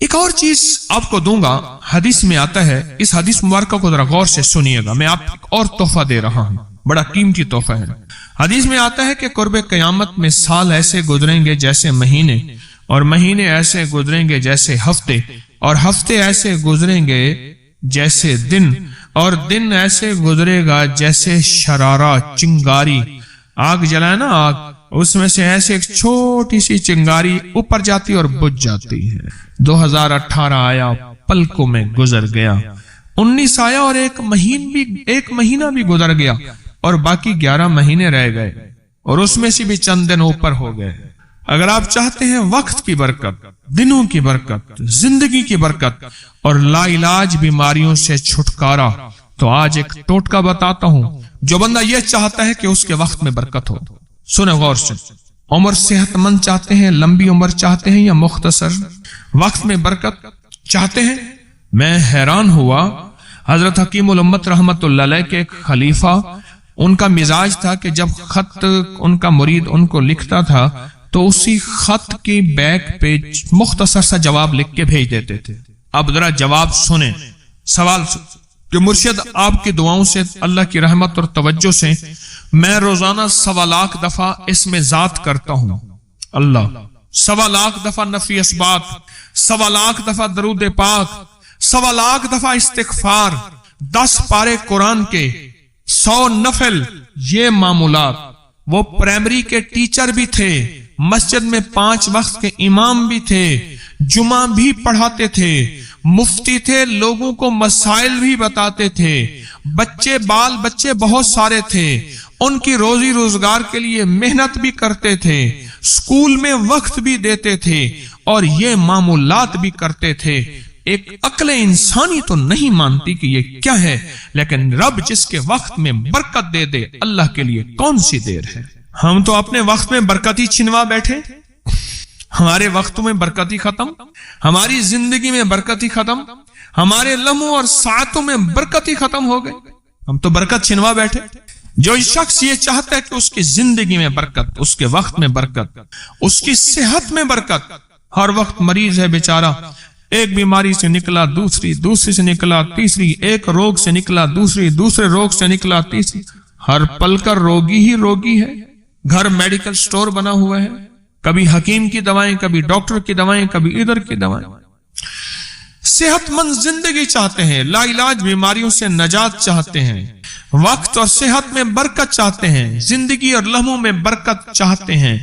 ایک اور چیز آپ کو دوں گا، حدیث میں آتا ہے، اس حدیث مبارکہ کو ذرا غور سے سنیے گا، میں آپ کو ایک اور تحفہ دے رہا ہوں، بڑا قیمتی تحفہ ہے۔ حدیث میں آتا ہے کہ قرب قیامت میں سال ایسے گزریں گے جیسے مہینے، اور مہینے ایسے گزریں گے جیسے ہفتے، اور ہفتے ایسے گزریں گے جیسے دن، اور دن ایسے گزرے گا جیسے شرارہ، چنگاری، آگ جلائے نا آگ، اس میں سے ایسے ایک چھوٹی سی چنگاری اوپر جاتی اور بجھ جاتی ہے۔ 2018 آیا، پلکوں میں گزر گیا، 19 آیا اور ایک مہینہ بھی گزر گیا، اور باقی 11 مہینے رہ گئے، اور اس میں سے بھی چند دن اوپر ہو گئے۔ اگر آپ چاہتے ہیں وقت کی برکت، دنوں کی برکت، زندگی کی برکت اور لا علاج بیماریوں سے چھٹکارا، تو آج ایک ٹوٹکا بتاتا ہوں جو بندہ یہ چاہتا ہے کہ اس کے وقت میں برکت ہو۔ سنیں غور سے، عمر صحت مند چاہتے ہیں، لمبی عمر چاہتے ہیں، یا مختصر وقت میں برکت چاہتے ہیں؟ میں حیران ہوا، حضرت حکیم الامت رحمت اللہ علیہ کے ایک خلیفہ، ان کا مزاج تھا کہ جب خط ان کا مرید ان کو لکھتا تھا تو اسی خط کی بیک پہ مختصر سا جواب لکھ کے بھیج دیتے تھے۔ اب ذرا جواب سنیں، سوال کہ مرشد آپ کی دعاؤں سے، اللہ کی رحمت اور توجہ سے میں روزانہ 1.25 لاکھ دفعہ اس میں ذات کرتا ہوں اللہ، 1.25 لاکھ دفعہ نفی اسبات، 1.25 لاکھ دفعہ درود پاک، 1.25 لاکھ دفعہ استغفار، 10 پارے قرآن کے، 100 نفل، یہ معمولات۔ وہ پرائمری کے ٹیچر بھی تھے، مسجد میں 5 وقت کے امام بھی تھے، جمعہ بھی پڑھاتے تھے، مفتی تھے، لوگوں کو مسائل بھی بتاتے تھے، بال بچے بہت سارے تھے، ان کی روزی روزگار کے لیے محنت بھی کرتے تھے، اسکول میں وقت بھی دیتے تھے، اور یہ معمولات بھی کرتے تھے۔ ایک عقل انسانی تو نہیں مانتی کہ یہ کیا ہے، لیکن رب جس کے وقت میں برکت دے دے، اللہ کے لیے کون سی دیر ہے۔ ہم تو اپنے وقت میں برکت ہی چھنوا بیٹھے، ہمارے وقتوں میں برکت ہی ختم، ہماری زندگی میں برکت ہی ختم، ہمارے لمحوں اور ساعتوں میں برکت ہی ختم ہو گئے، ہم تو برکت چھنوا بیٹھے۔ جو شخص یہ چاہتا ہے کہ اس کی زندگی میں برکت، اس کے وقت میں برکت، اس کی صحت میں برکت، ہر وقت مریض ہے بیچارہ، ایک بیماری سے نکلا دوسری سے نکلا تیسری، ایک روگ سے نکلا دوسرے روگ سے نکلا تیسری، ہر پل کا روگی ہی روگی ہے۔ گھر میڈیکل سٹور بنا ہوا ہے، کبھی حکیم کی دوائیں، کبھی ڈاکٹر کی دوائیں، کبھی ادھر کی دوائیں۔ صحت مند زندگی چاہتے ہیں، لا علاج بیماریوں سے نجات چاہتے ہیں، وقت اور صحت میں برکت چاہتے ہیں، زندگی اور لمحوں میں برکت چاہتے ہیں،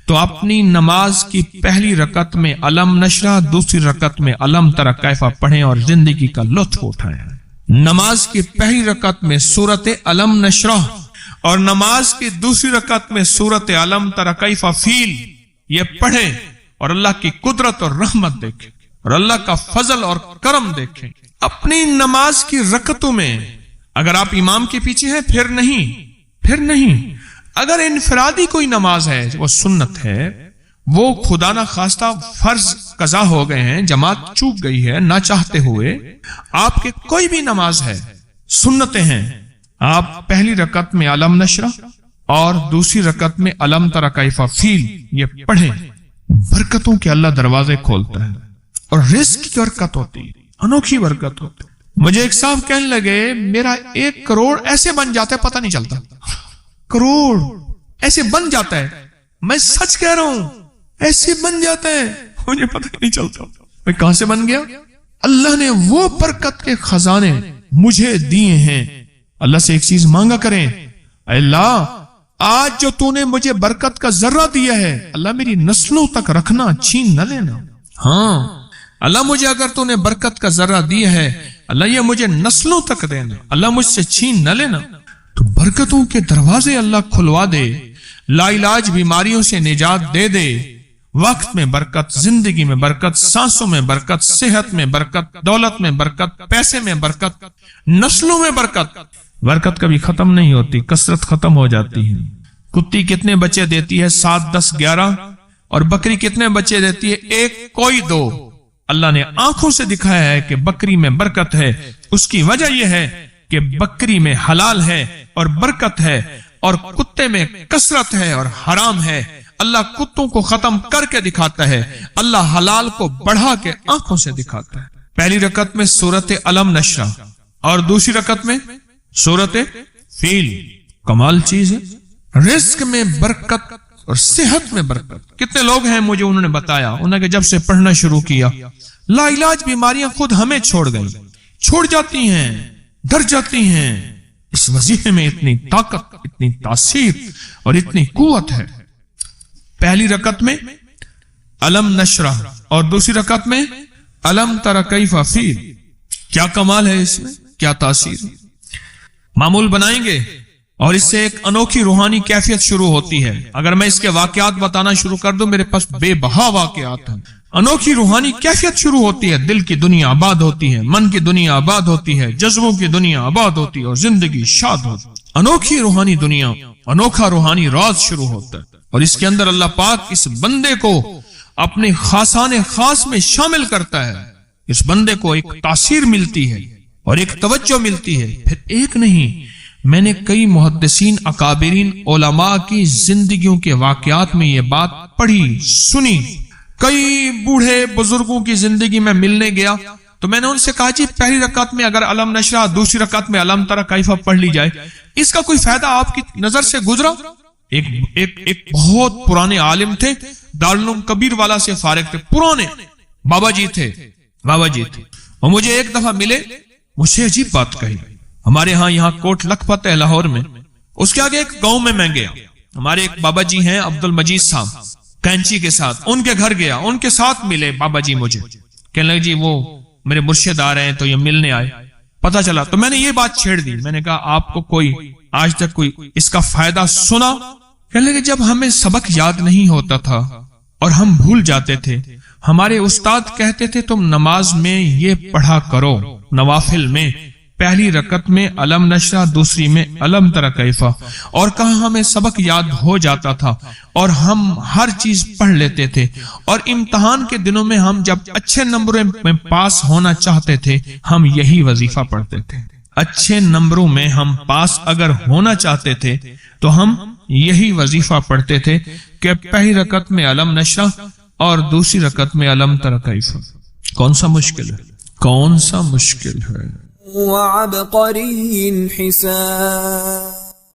تو اپنی نماز کی پہلی رکعت میں علم نشرہ، دوسری رکعت میں علم تری کیف پڑھیں اور زندگی کا لطف اٹھائیں۔ نماز کی پہلی رکعت میں سورت علم نشرہ اور نماز کی دوسری رکعت میں سورت علم تری کیف فیل، یہ پڑھیں اور اللہ کی قدرت اور رحمت دیکھیں اور اللہ کا فضل اور کرم دیکھیں۔ اپنی نماز کی رکعتوں میں اگر آپ امام کے پیچھے ہیں پھر نہیں، اگر انفرادی کوئی نماز ہے، وہ سنت ہے، وہ خدا نہ خواستہ فرض قضا ہو گئے ہیں، جماعت چوک گئی ہے نہ چاہتے ہوئے، آپ کے کوئی بھی نماز ہے، سنتیں ہیں، آپ پہلی رکعت میں علم نشرہ اور دوسری رکعت میں علم تری کیف فیل یہ پڑھیں، برکتوں کے اللہ دروازے کھولتا ہے اور رزق کی برکت ہوتی، انوکھی برکت ہوتی۔ مجھے ایک صاحب کہنے لگے میرا 1 کروڑ ایسے بن جاتا ہے، پتہ نہیں چلتا، کروڑ ایسے بن جاتا ہے، میں سچ کہہ رہا ہوں، ایسے بن جاتا ہے، مجھے پتہ نہیں چلتا میں کہاں سے بن گیا۔ اللہ نے وہ برکت کے خزانے مجھے دیے ہیں۔ اللہ سے ایک چیز مانگا کریں، اللہ آج جو تو نے مجھے برکت کا ذرہ دیا ہے، اللہ میری نسلوں تک رکھنا، چھین نہ لینا۔ ہاں اللہ مجھے اگر تو نے برکت کا ذرہ دیا ہے، اللہ یہ مجھے نسلوں تک دینا، اللہ مجھ سے چھین نہ لینا۔ تو برکتوں کے دروازے اللہ کھلوا دے، لا علاج بیماریوں سے نجات دے دے، وقت میں برکت، زندگی میں برکت، سانسوں میں برکت، صحت میں برکت، دولت میں برکت، پیسے میں برکت، نسلوں میں برکت۔ برکت کبھی ختم نہیں ہوتی، کثرت ختم ہو جاتی ہے۔ کتی کتنے بچے دیتی ہے؟ 7، 10، 11، اور بکری کتنے بچے دیتی ہے؟ 1، کوئی 2۔ اللہ نے آنکھوں سے دکھایا ہے کہ بکری میں برکت ہے، اس کی وجہ یہ ہے کہ بکری میں حلال ہے اور برکت ہے، اور کتے میں کثرت ہے اور حرام ہے۔ اللہ کتوں کو ختم کر کے دکھاتا ہے، اللہ حلال کو بڑھا کے آنکھوں سے دکھاتا ہے۔ پہلی رکعت میں سورت علم نشرہ اور دوسری رکعت میں سورت فیل، کمال چیز ہے۔ رزق میں برکت اور صحت میں برکت۔ کتنے لوگ ہیں مجھے انہوں نے بتایا، انہوں نے جب سے پڑھنا شروع کیا لا علاج بیماریاں خود ہمیں چھوڑ گئی، چھوڑ جاتی ہیں، ڈر جاتی ہیں۔ اس وظیفے میں اتنی طاقت، اتنی تاثیر اور اتنی قوت ہے۔ پہلی رکعت میں علم نشرہ اور دوسری رکعت میں علم تر کیف فیل، کیا کمال ہے اس میں، کیا تاثیر۔ معمول بنائیں گے اور اس سے ایک انوکھی روحانی کیفیت شروع ہوتی ہے۔ اگر میں اس کے واقعات بتانا شروع کر دوں، میرے پاس بے بہا واقعات ہیں۔ انوکھی روحانی کیفیت شروع ہوتی ہے، دل کی دنیا آباد ہوتی ہے، من کی دنیا آباد ہوتی ہے، جذبوں کی دنیا آباد ہوتی ہے اور زندگی شاد ہوتی ہے۔ انوکھی روحانی دنیا، انوکھا روحانی راز شروع ہوتا ہے، اور اس کے اندر اللہ پاک اس بندے کو اپنے خاصان خاص میں شامل کرتا ہے۔ اس بندے کو ایک تاثیر ملتی ہے اور ایک توجہ ملتی ہے۔ پھر ایک نہیں، میں نے کئی محدثین، اکابرین، علماء کی زندگیوں کے واقعات میں یہ بات پڑھی، سنی۔ کئی بوڑھے بزرگوں کی زندگی میں ملنے گیا تو میں نے ان سے کہا جی پہلی رکعت میں اگر علم نشرہ، دوسری رکعت میں علم تر کیف پڑھ لی جائے، اس کا کوئی فائدہ آپ کی نظر سے گزرا؟ ایک بہت پرانے عالم تھے، دارالعلوم کبیر والا سے فارغ تھے، پرانے بابا جی تھے، اور مجھے ایک دفعہ ملے، مجھے عجیب بات کہی۔ ہمارے ہاں یہاں کوٹ لکھپت ہے لاہور میں، اس کے آگے ایک گاؤں میں گیا، ہمارے ایک بابا جی ہیں عبد المجید صاحب، کینچی کے ساتھ ان کے گھر گیا، ان کے ساتھ ملے بابا جی، مجھے کہنے لگے جی وہ میرے مرشد آ رہے ہیں تو یہ ملنے آئے۔ پتا چلا تو میں نے یہ بات چھیڑ دی، میں نے کہا آپ کو کوئی آج تک کوئی اس کا فائدہ سنا؟ کہنے لگے جب ہمیں سبق یاد نہیں ہوتا تھا اور ہم بھول جاتے تھے، ہمارے استاد کہتے تھے تم نماز میں یہ پڑھا کرو، نوافل میں پہلی رکعت میں علم نشرہ، دوسری میں علم تر کیف، اور کہاں ہمیں سبق یاد ہو جاتا تھا اور ہم ہر چیز پڑھ لیتے تھے، اور امتحان کے دنوں میں ہم جب اچھے نمبروں میں پاس ہونا چاہتے تھے ہم یہی وظیفہ پڑھتے تھے۔ اچھے نمبروں میں ہم پاس اگر ہونا چاہتے تھے تو ہم یہی وظیفہ پڑھتے تھے کہ پہلی رکعت میں علم نشرہ اور دوسری رکعت میں علم تر کیف۔ کون سا مشکل ہے، کون سا مشکل ہے؟ وعبقری حساب